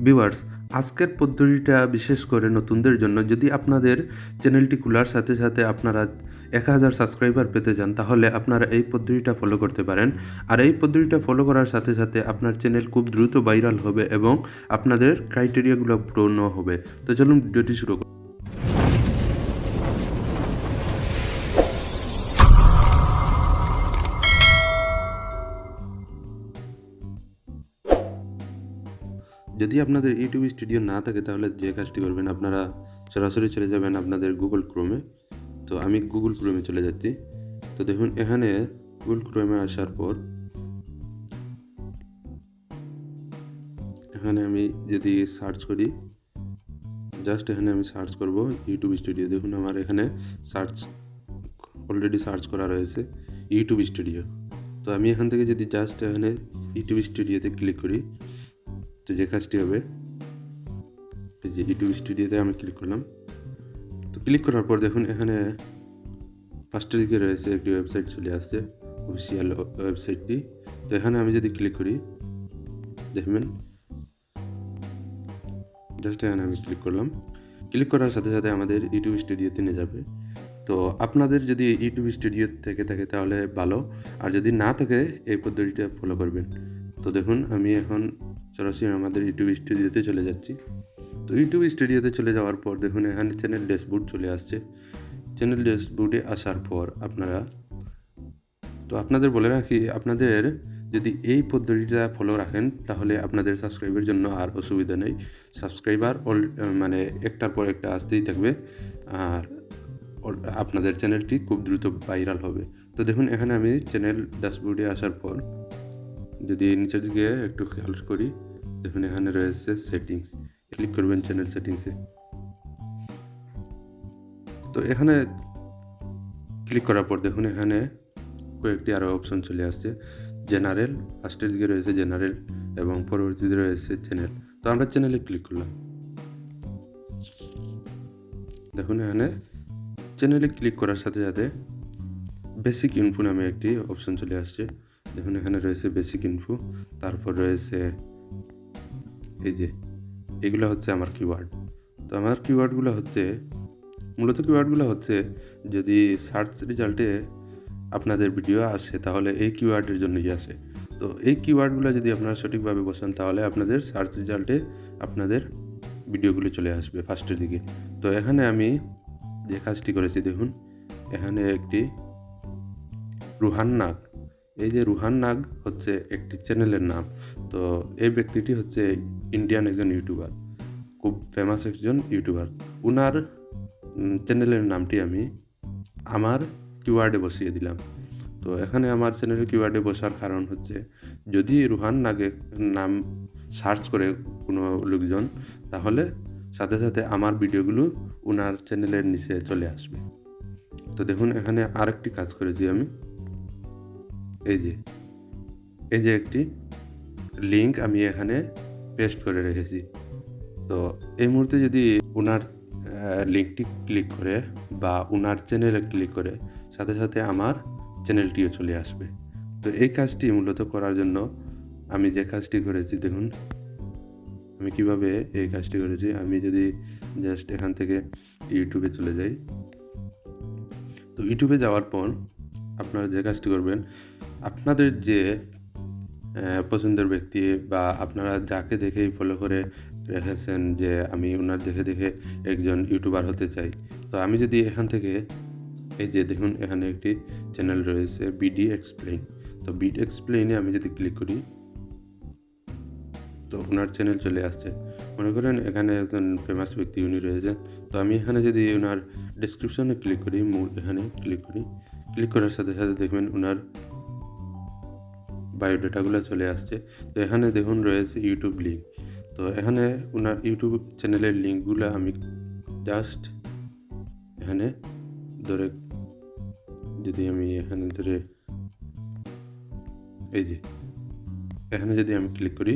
Viewers, আজকের পদ্ধতিটা বিশেষ করে নতুনদের জন্য। যদি আপনাদের চ্যানেলটি খোলার সাথে, সাথে আপনারা ১,০০০ সাবস্ক্রাইবার পেতে চান, তাহলে আপনারা এই পদ্ধতিটা ফলো করতে পারেন। আর এই পদ্ধতিটা ফলো করার সাথে, সাথে আপনার চ্যানেল খুব দ্রুত ভাইরাল হবে এবং আপনাদের ক্রাইটেরিয়াগুলো পূর্ণ হবে। তো চলুন ভিডিওটি শুরু করি। যদি আপনাদের ইউটিউব স্টুডিও না থাকে, তাহলে যে কাজটি করবেন, আপনারা সরাসরি চলে যাবেন আপনাদের গুগল ক্রোমে। তো আমি গুগল ক্রোমে চলে যাচ্ছি। তো দেখুন, এখানে গুগল ক্রোমে আসার পর এখানে আমি যদি সার্চ করি, জাস্ট এখানে আমি সার্চ করব ইউটিউব স্টুডিও। দেখুন, আমার এখানে সার্চ অলরেডি সার্চ করা রয়েছে ইউটিউব স্টুডিও। তো আমি এখান থেকে যদি জাস্ট এখানে ইউটিউব স্টুডিওতে ক্লিক করি, তো যে কাজটি হবে, এই যে ইউটিউব স্টুডিওতে আমি ক্লিক করলাম। তো ক্লিক করার পর দেখুন, এখানে ফার্স্টের দিকে রয়েছে একটি ওয়েবসাইট চলে আসছে, অফিসিয়াল ওয়েবসাইটটি। তো এখানে আমি যদি ক্লিক করি, দেখবেন জাস্ট এখানে আমি ক্লিক করলাম। ক্লিক করার সাথে সাথে আমাদের ইউটিউব স্টুডিওতে নিয়ে যাবে। তো আপনাদের যদি ইউটিউব স্টুডিও থেকে থাকে তাহলে ভালো, আর যদি না থাকে এই পদ্ধতিটা ফলো করবেন। তো দেখুন, আমি এখন সরাসরি আমাদের ইউটিউব স্টুডিওতে চলে যাচ্ছি। তো ইউটিউব স্টুডিওতে চলে যাওয়ার পর দেখুন, এখানে চ্যানেল ড্যাশবোর্ড চলে আসছে। চ্যানেল ড্যাশবোর্ডে আসার পর আপনাদের বলে রাখি, আপনাদের যদি এই পদ্ধতিটা ফলো রাখেন, তাহলে আপনাদের সাবস্ক্রাইবের জন্য আর অসুবিধা নেই। সাবস্ক্রাইবার মানে একটার পর একটা আসতেই থাকবে, আর আপনাদের চ্যানেলটি খুব দ্রুত ভাইরাল হবে। তো দেখুন, এখানে আমি চ্যানেল ড্যাশবোর্ডে আসার পর যদি নিচের দিকে একটু খেয়াল করি, দেখুন এখানে রয়েছে সেটিংস। ক্লিক করবেন চ্যানেল সেটিংসে। তো এখানে ক্লিক করার পর দেখুন, এখানে কয়েকটি আরও অপশন চলে আসছে। জেনারেল, ফার্স্টের দিকে রয়েছে জেনারেল এবং পরবর্তীতে রয়েছে চ্যানেল। তো আমরা চ্যানেলে ক্লিক করলাম। দেখুন, এখানে চ্যানেলে ক্লিক করার সাথে সাথে বেসিক ইনফো নামে একটি অপশন চলে আসছে। দেখুন, এখানে রয়েছে বেসিক ইনফো, তারপর রয়েছে এই যে এগুলো হচ্ছে আমার কিওয়ার্ড। তো আমার কিওয়ার্ডগুলো হচ্ছে, মূলত কিওয়ার্ডগুলো হচ্ছে, যদি সার্চ রেজাল্টে আপনাদের ভিডিও আসে তাহলে এই কিওয়ার্ডের জন্যই আসে। তো এই কিওয়ার্ডগুলো যদি আপনারা সঠিকভাবে বসান, তাহলে আপনাদের সার্চ রেজাল্টে আপনাদের ভিডিওগুলো চলে আসবে ফার্স্টের দিকে। তো এখানে আমি যে কাজটি করেছি, দেখুন এখানে একটি রুহান নাগ, এই যে রুহান নাগ হচ্ছে একটি চ্যানেলের নাম। তো এই ব্যক্তিটি হচ্ছে ইন্ডিয়ান একজন ইউটিউবার, খুব ফেমাস একজন ইউটিউবার। উনার চ্যানেলের নামটি আমি আমার কিওয়ার্ডে বসিয়ে দিলাম। তো এখানে আমার চ্যানেলের কিওয়ার্ডে বসার কারণ হচ্ছে, যদি রুহান নাগের নাম সার্চ করে কোনো লোকজন, তাহলে সাথে সাথে আমার ভিডিওগুলো ওনার চ্যানেলের নিচে চলে আসবে। তো দেখুন, এখানে আরেকটি কাজ করেছি আমি, এই যে একটি লিঙ্ক আমি এখানে পেস্ট করে রেখেছি। তো এই মুহূর্তে যদি ওনার লিঙ্কটি ক্লিক করে বা ওনার চ্যানেলে ক্লিক করে, সাথে সাথে আমার চ্যানেলটিও চলে আসবে। তো এই কাজটি মূলত করার জন্য আমি যে কাজটি করেছি, দেখুন আমি কিভাবে এই কাজটি করেছি। আমি যদি জাস্ট এখান থেকে ইউটিউবে চলে যাই, তো ইউটিউবে যাওয়ার পর আপনারা যে কাজটি করবেন, আপনাদের যে পছন্দের ব্যক্তি বা আপনারা যাকে দেখেই ফলো করে রেখেছেন যে আমি ওনার দেখে দেখে একজন ইউটিউবার হতে চাই, তো আমি যদি এখান থেকে এই যে দেখুন, এখানে একটি চ্যানেল রয়েছে বিডি এক্সপ্লেইন। তো বিডি এক্সপ্লেইনে আমি যদি ক্লিক করি, তো ওনার চ্যানেল চলে আসছে। মনে করেন এখানে একজন ফেমাস ব্যক্তি উনি রয়েছেন। তো আমি এখানে যদি ওনার ডেসক্রিপশনে ক্লিক করি, এখানে ক্লিক করি, ক্লিক করার সাথে সাথে দেখবেন ওনার বায়োডাটাগুলো চলে আসছে। তো এখানে দেখুন রয়েছে ইউটিউব লিঙ্ক। তো এখানে ওনার ইউটিউব চ্যানেলের লিঙ্কগুলো আমি জাস্ট এখানে ধরে, যদি আমি এখানে ধরে এই যে এখানে যদি আমি ক্লিক করি,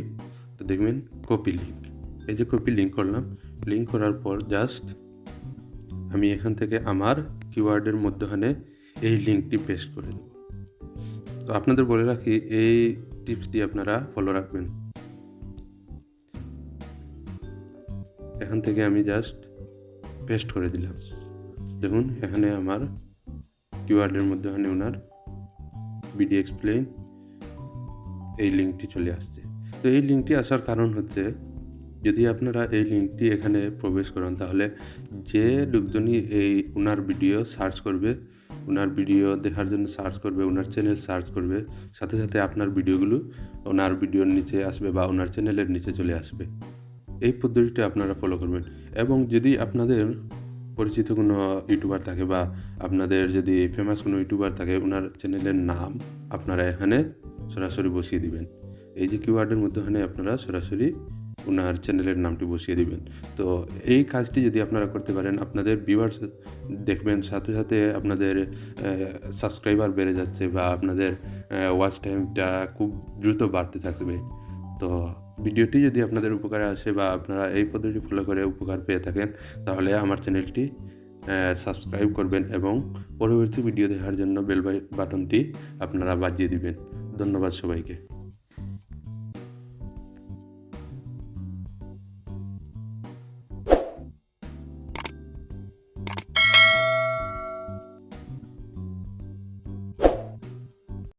তো দেখবেন কপি লিঙ্ক। এই যে কপি লিঙ্ক করলাম, লিঙ্ক করার পর জাস্ট আমি এখান থেকে আমার কিওয়ার্ডের মধ্যখানে এই লিঙ্কটি পেস্ট করে দেব। তো আপনাদের বলে রাখি, এই টিপসটি আপনারা ফলো রাখবেন। এখান থেকে আমি জাস্ট পেস্ট করে দিলাম। দেখুন এখানে আমার কিওয়ার্ডের মধ্যে ওনার ভিডিও এক্সপ্লেইন এই লিঙ্কটি চলে আসছে। তো এই লিঙ্কটি আসার কারণ হচ্ছে, যদি আপনারা এই লিঙ্কটি এখানে প্রবেশ করেন তাহলে যে লোকজনই ওনার ভিডিও সার্চ করবে, ওনার ভিডিও দেখার জন্য সার্চ করবে, ওনার চ্যানেল সার্চ করবে, সাথে সাথে আপনার ভিডিওগুলো ওনার ভিডিওর নিচে আসবে বা ওনার চ্যানেলের নিচে চলে আসবে। এই পদ্ধতিটা আপনারা ফলো করবেন। এবং যদি আপনাদের পরিচিত কোনো ইউটিউবার থাকে বা আপনাদের যদি ফেমাস কোনো ইউটিউবার থাকে, ওনার চ্যানেলের নাম আপনারা এখানে সরাসরি বসিয়ে দিবেন। এই যে কিওয়ার্ডের মধ্যখানে আপনারা সরাসরি ওনার চ্যানেলের নামটি বসিয়ে দিবেন। তো এই কাজটি যদি আপনারা করতে পারেন, আপনাদের ভিউয়ার্স দেখবেন সাথে সাথে আপনাদের সাবস্ক্রাইবার বেড়ে যাচ্ছে বা আপনাদের ওয়াচ টাইমটা খুব দ্রুত বাড়তে থাকবে। তো ভিডিওটি যদি আপনাদের উপকারে আসে বা আপনারা এই পদ্ধতি ফলো করে উপকার পেয়ে থাকেন, তাহলে আমার চ্যানেলটি সাবস্ক্রাইব করবেন এবং পরবর্তী ভিডিও দেখার জন্য বেল বাটনটি আপনারা বাজিয়ে দিবেন। ধন্যবাদ সবাইকে।